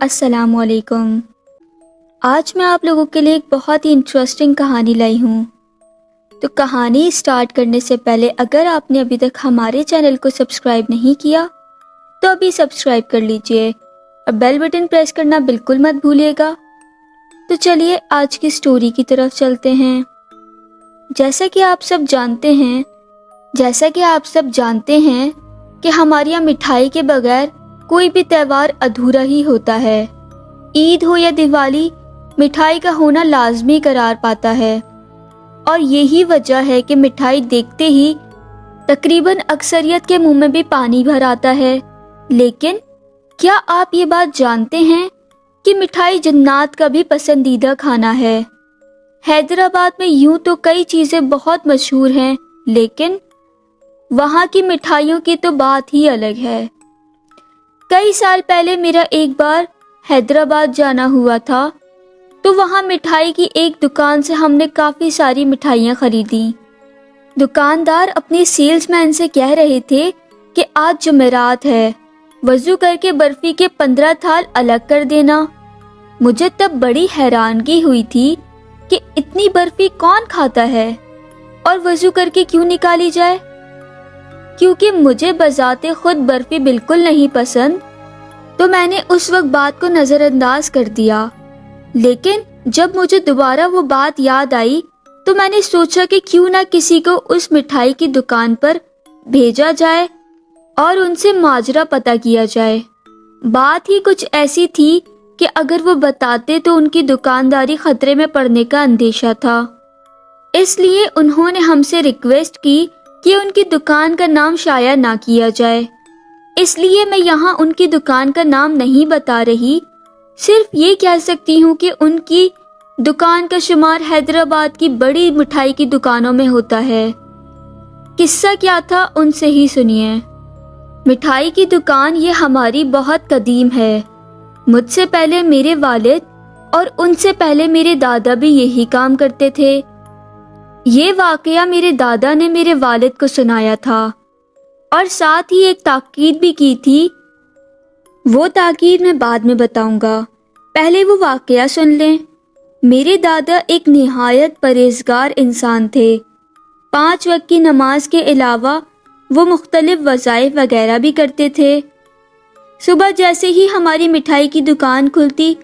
السلام علیکم۔ آج میں آپ لوگوں کے لیے ایک بہت ہی انٹرسٹنگ کہانی لائی ہوں۔ تو کہانی سٹارٹ کرنے سے پہلے اگر آپ نے ابھی تک ہمارے چینل کو سبسکرائب نہیں کیا تو ابھی سبسکرائب کر لیجئے اور بیل بٹن پریس کرنا بالکل مت بھولیے گا۔ تو چلیے آج کی سٹوری کی طرف چلتے ہیں۔ جیسا کہ آپ سب جانتے ہیں کہ ہمارے یہاں مٹھائی کے بغیر کوئی بھی تہوار ادھورا ہی ہوتا ہے۔ عید ہو یا دیوالی، مٹھائی کا ہونا لازمی قرار پاتا ہے، اور یہی وجہ ہے کہ مٹھائی دیکھتے ہی تقریباً اکثریت کے منہ میں بھی پانی بھر آتا ہے۔ لیکن کیا آپ یہ بات جانتے ہیں کہ مٹھائی جنات کا بھی پسندیدہ کھانا ہے؟ حیدرآباد میں یوں تو کئی چیزیں بہت مشہور ہیں، لیکن وہاں کی مٹھائیوں کی تو بات ہی الگ ہے۔ کئی سال پہلے میرا ایک بار حیدرآباد جانا ہوا تھا، تو وہاں مٹھائی کی ایک دکان سے ہم نے کافی ساری مٹھائیاں خریدیں۔ دکاندار اپنے سیلز مین سے کہہ رہے تھے کہ آج جمعرات ہے، وضو کر کے برفی کے 15 تھال الگ کر دینا۔ مجھے تب بڑی حیرانگی ہوئی تھی کہ اتنی برفی کون کھاتا ہے اور وضو کر کے کیوں نکالی جائے، کیونکہ مجھے بذات خود برفی بالکل نہیں پسند، تو میں نے اس وقت بات کو نظر انداز کر دیا۔ لیکن جب مجھے دوبارہ وہ بات یاد آئی تو میں نے سوچا کہ کیوں نہ کسی کو اس مٹھائی کی دکان پر بھیجا جائے اور ان سے ماجرا پتہ کیا جائے۔ بات ہی کچھ ایسی تھی کہ اگر وہ بتاتے تو ان کی دکانداری خطرے میں پڑنے کا اندیشہ تھا۔ اس لیے انہوں نے ہم سے ریکویسٹ کی کہ ان کی دکان کا نام شائع نہ کیا جائے۔ اس لیے میں یہاں ان کی دکان کا نام نہیں بتا رہی، صرف یہ کہہ سکتی ہوں کہ ان کی دکان کا شمار حیدرآباد کی بڑی مٹھائی کی دکانوں میں ہوتا ہے۔ قصہ کیا تھا ان سے ہی سنیے۔ مٹھائی کی دکان یہ ہماری بہت قدیم ہے۔ مجھ سے پہلے میرے والد اور ان سے پہلے میرے دادا بھی یہی کام کرتے تھے۔ یہ واقعہ میرے دادا نے میرے والد کو سنایا تھا اور ساتھ ہی ایک تاکید بھی کی تھی۔ وہ تاکید میں بعد میں بتاؤں گا، پہلے وہ واقعہ سن لیں۔ میرے دادا ایک نہایت پرہیزگار انسان تھے۔ 5 وقت کی نماز کے علاوہ وہ مختلف وظائف وغیرہ بھی کرتے تھے۔ صبح جیسے ہی ہماری مٹھائی کی دکان کھلتی،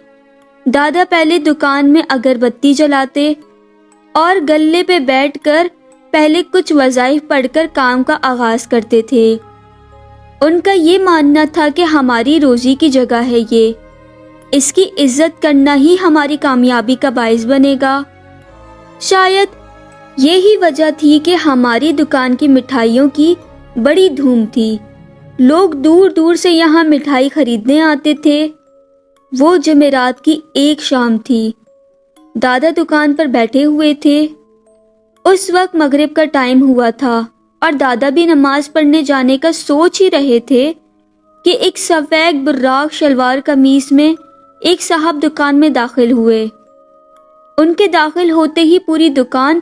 دادا پہلے دکان میں اگربتی جلاتے اور گلے پہ بیٹھ کر پہلے کچھ وظائف پڑھ کر کام کا آغاز کرتے تھے۔ ان کا یہ ماننا تھا کہ ہماری روزی کی جگہ ہے یہ، اس کی عزت کرنا ہی ہماری کامیابی کا باعث بنے گا۔ شاید یہی وجہ تھی کہ ہماری دکان کی مٹھائیوں کی بڑی دھوم تھی۔ لوگ دور دور سے یہاں مٹھائی خریدنے آتے تھے۔ وہ جمعرات کی ایک شام تھی۔ دادا دکان پر بیٹھے ہوئے تھے۔ اس وقت مغرب کا ٹائم ہوا تھا اور دادا بھی نماز پڑھنے جانے کا سوچ ہی رہے تھے کہ ایک سفید براق شلوار قمیص میں ایک صاحب دکان میں داخل ہوئے۔ ان کے داخل ہوتے ہی پوری دکان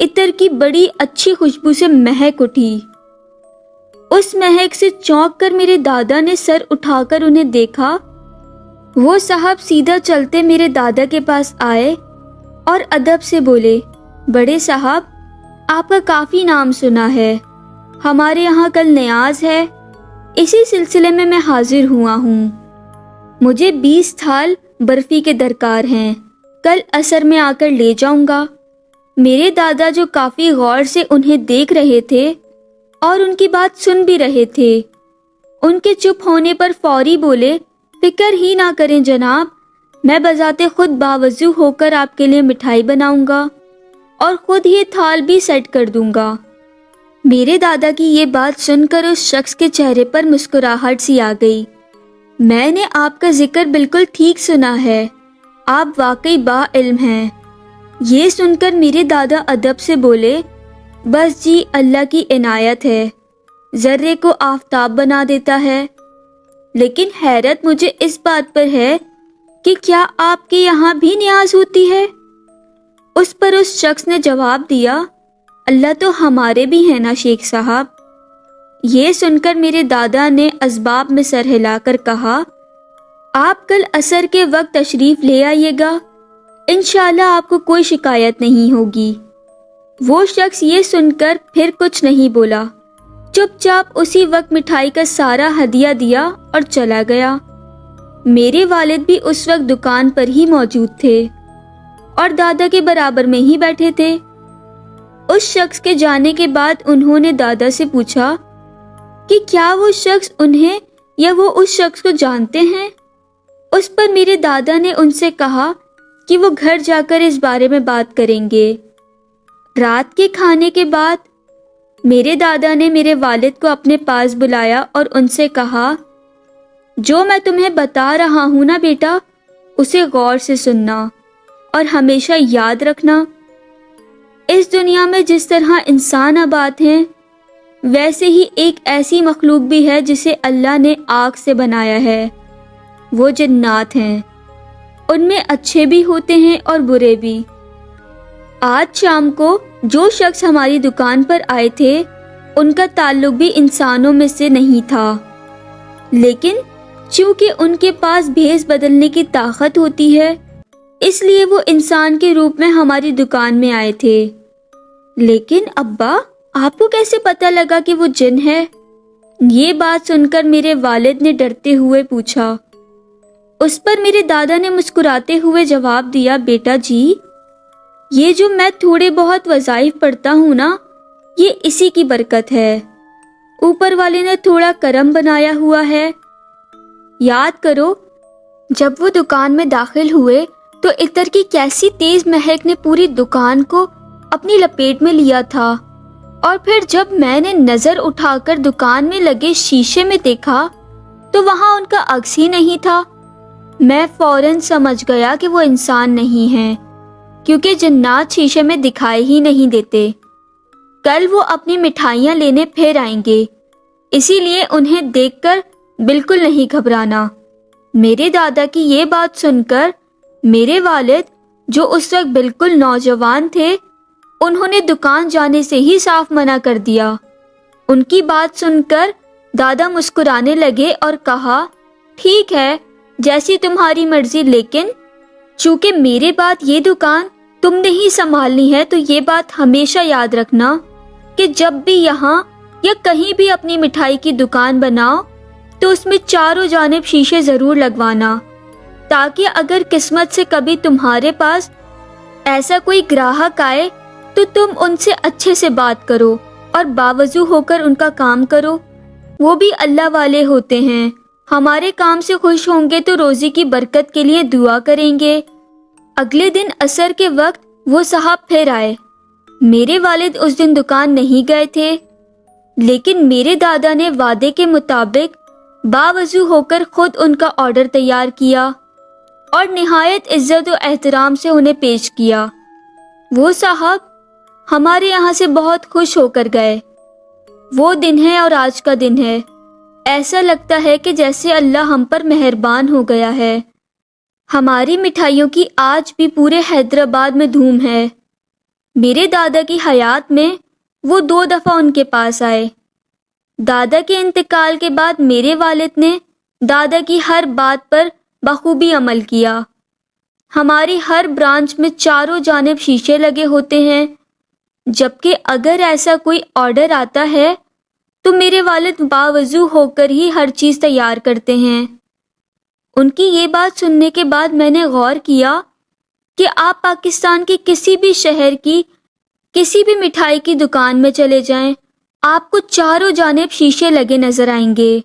عطر کی بڑی اچھی خوشبو سے مہک اٹھی۔ اس مہک سے چونک کر میرے دادا نے سر اٹھا کر انہیں دیکھا۔ وہ صاحب سیدھا چلتے میرے دادا کے پاس آئے اور ادب سے بولے، بڑے صاحب، آپ کا کافی نام سنا ہے، ہمارے یہاں کل نیاز ہے، اسی سلسلے میں حاضر ہوا ہوں۔ مجھے 20 تھال برفی کے درکار ہیں، کل عصر میں آ کر لے جاؤں گا۔ میرے دادا جو کافی غور سے انہیں دیکھ رہے تھے اور ان کی بات سن بھی رہے تھے، ان کے چپ ہونے پر فوری بولے، فکر ہی نہ کریں جناب، میں بذات خود باوضو ہو کر آپ کے لیے مٹھائی بناؤں گا اور خود یہ تھال بھی سیٹ کر دوں گا۔ میرے دادا کی یہ بات سن کر اس شخص کے چہرے پر مسکراہٹ سی آ گئی۔ میں نے آپ کا ذکر بالکل ٹھیک سنا ہے، آپ واقعی با علم ہیں۔ یہ سن کر میرے دادا ادب سے بولے، بس جی اللہ کی عنایت ہے، ذرے کو آفتاب بنا دیتا ہے۔ لیکن حیرت مجھے اس بات پر ہے کہ کیا آپ کے یہاں بھی نیاز ہوتی ہے؟ اس پر اس شخص نے جواب دیا، اللہ تو ہمارے بھی ہیں نا شیخ صاحب۔ یہ سن کر میرے دادا نے اسباب میں سر ہلا کر کہا، آپ کل عصر کے وقت تشریف لے آئیے گا، انشاءاللہ آپ کو کوئی شکایت نہیں ہوگی۔ وہ شخص یہ سن کر پھر کچھ نہیں بولا، چپ چاپ اسی وقت مٹھائی کا سارا ہدیہ دیا اور چلا گیا۔ میرے والد بھی اس وقت دکان پر ہی موجود تھے اور دادا کے برابر میں ہی بیٹھے تھے۔ اس شخص کے جانے کے بعد انہوں نے دادا سے پوچھا کہ کیا وہ شخص انہیں یا وہ اس شخص کو جانتے ہیں؟ اس پر میرے دادا نے ان سے کہا کہ وہ گھر جا کر اس بارے میں بات کریں گے۔ رات کے کھانے کے بعد میرے دادا نے میرے والد کو اپنے پاس بلایا اور ان سے کہا، جو میں تمہیں بتا رہا ہوں نا بیٹا، اسے غور سے سننا اور ہمیشہ یاد رکھنا۔ اس دنیا میں جس طرح انسان آباد ہیں، ویسے ہی ایک ایسی مخلوق بھی ہے جسے اللہ نے آگ سے بنایا ہے، وہ جنات ہیں۔ ان میں اچھے بھی ہوتے ہیں اور برے بھی۔ آج شام کو جو شخص ہماری دکان پر آئے تھے، ان کا تعلق بھی انسانوں میں سے نہیں تھا، لیکن چونکہ ان کے پاس بھیس بدلنے کی طاقت ہوتی ہے، اس لیے وہ انسان کے روپ میں ہماری دکان میں آئے تھے۔ لیکن ابا، آپ کو کیسے پتہ لگا کہ وہ جن ہے؟ یہ بات سن کر میرے والد نے ڈرتے ہوئے پوچھا۔ اس پر میرے دادا نے مسکراتے ہوئے جواب دیا، بیٹا جی، یہ جو میں تھوڑے بہت وظائف پڑھتا ہوں نا، یہ اسی کی برکت ہے۔ اوپر والے نے تھوڑا کرم بنایا ہوا ہے۔ یاد کرو، جب وہ دکان میں داخل ہوئے تو عطر کی کیسی تیز مہک نے پوری دکان کو اپنی لپیٹ میں لیا تھا، اور پھر جب میں نے نظر اٹھا کر دکان میں لگے شیشے میں دیکھا تو وہاں ان کا عکس ہی نہیں تھا۔ میں فوراً سمجھ گیا کہ وہ انسان نہیں ہیں، کیونکہ جنات شیشے میں دکھائی ہی نہیں دیتے۔ کل وہ اپنی مٹھائیاں لینے پھر آئیں گے، اسی لیے انہیں دیکھ کر بالکل نہیں گھبرانا۔ میرے دادا کی یہ بات سن کر میرے والد، جو اس وقت بالکل نوجوان تھے، انہوں نے دکان جانے سے ہی صاف منع کر دیا۔ ان کی بات سن کر دادا مسکرانے لگے اور کہا، ٹھیک ہے، جیسی تمہاری مرضی، لیکن چونکہ میرے بعد یہ دکان تم نے ہی سنبھالنی ہے، تو یہ بات ہمیشہ یاد رکھنا کہ جب بھی یہاں یا کہیں بھی اپنی مٹھائی کی دکان بناؤ تو اس میں چاروں جانب شیشے ضرور لگوانا، تاکہ اگر قسمت سے کبھی تمہارے پاس ایسا کوئی گراہک آئے تو تم ان سے اچھے سے بات کرو اور باوضو ہو کر ان کا کام کرو۔ وہ بھی اللہ والے ہوتے ہیں، ہمارے کام سے خوش ہوں گے تو روزی کی برکت کے لیے دعا کریں گے۔ اگلے دن عصر کے وقت وہ صاحب پھر آئے۔ میرے والد اس دن دکان نہیں گئے تھے، لیکن میرے دادا نے وعدے کے مطابق باوضو ہو کر خود ان کا آرڈر تیار کیا اور نہایت عزت و احترام سے انہیں پیش کیا۔ وہ صاحب ہمارے یہاں سے بہت خوش ہو کر گئے۔ وہ دن ہے اور آج کا دن ہے، ایسا لگتا ہے کہ جیسے اللہ ہم پر مہربان ہو گیا ہے۔ ہماری مٹھائیوں کی آج بھی پورے حیدرآباد میں دھوم ہے۔ میرے دادا کی حیات میں وہ 2 دفعہ ان کے پاس آئے۔ دادا کے انتقال کے بعد میرے والد نے دادا کی ہر بات پر بخوبی عمل کیا۔ ہماری ہر برانچ میں چاروں جانب شیشے لگے ہوتے ہیں، جبکہ اگر ایسا کوئی آرڈر آتا ہے تو میرے والد باوضو ہو کر ہی ہر چیز تیار کرتے ہیں۔ ان کی یہ بات سننے کے بعد میں نے غور کیا کہ آپ پاکستان کے کسی بھی شہر کی کسی بھی مٹھائی کی دکان میں چلے جائیں، آپ کو چاروں جانب شیشے لگے نظر آئیں گے۔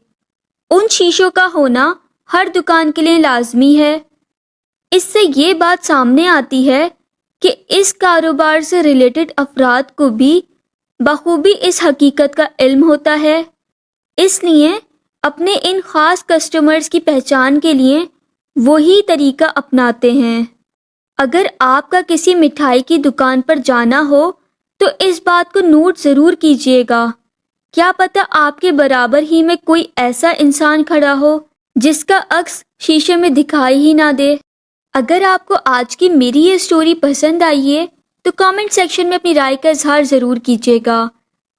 ان شیشوں کا ہونا ہر دکان کے لیے لازمی ہے۔ اس سے یہ بات سامنے آتی ہے کہ اس کاروبار سے ریلیٹڈ افراد کو بھی بخوبی اس حقیقت کا علم ہوتا ہے، اس لیے اپنے ان خاص کسٹمرز کی پہچان کے لیے وہی طریقہ اپناتے ہیں۔ اگر آپ کا کسی مٹھائی کی دکان پر جانا ہو تو اس بات کو نوٹ ضرور کیجیے گا، کیا پتہ آپ کے برابر ہی میں کوئی ایسا انسان کھڑا ہو جس کا عکس شیشے میں دکھائی ہی نہ دے۔ اگر آپ کو آج کی میری یہ سٹوری پسند آئی ہے تو کامنٹ سیکشن میں اپنی رائے کا اظہار ضرور کیجیے گا،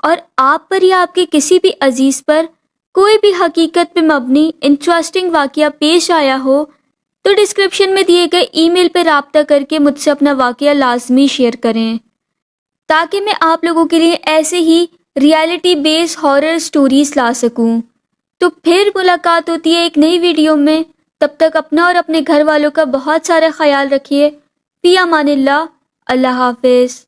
اور آپ پر یا آپ کے کسی بھی عزیز پر کوئی بھی حقیقت پہ مبنی انٹرسٹنگ واقعہ پیش آیا ہو تو ڈسکرپشن میں دیے گئے ای میل پہ رابطہ کر کے مجھ سے اپنا واقعہ لازمی شیئر کریں تاکہ میں آپ لوگوں کے لیے ایسے ہی ریالٹی بیس ہارر سٹوریز لا سکوں۔ تو پھر ملاقات ہوتی ہے ایک نئی ویڈیو میں، تب تک اپنا اور اپنے گھر والوں کا بہت سارا خیال رکھیے۔ فی امان اللہ، اللہ حافظ۔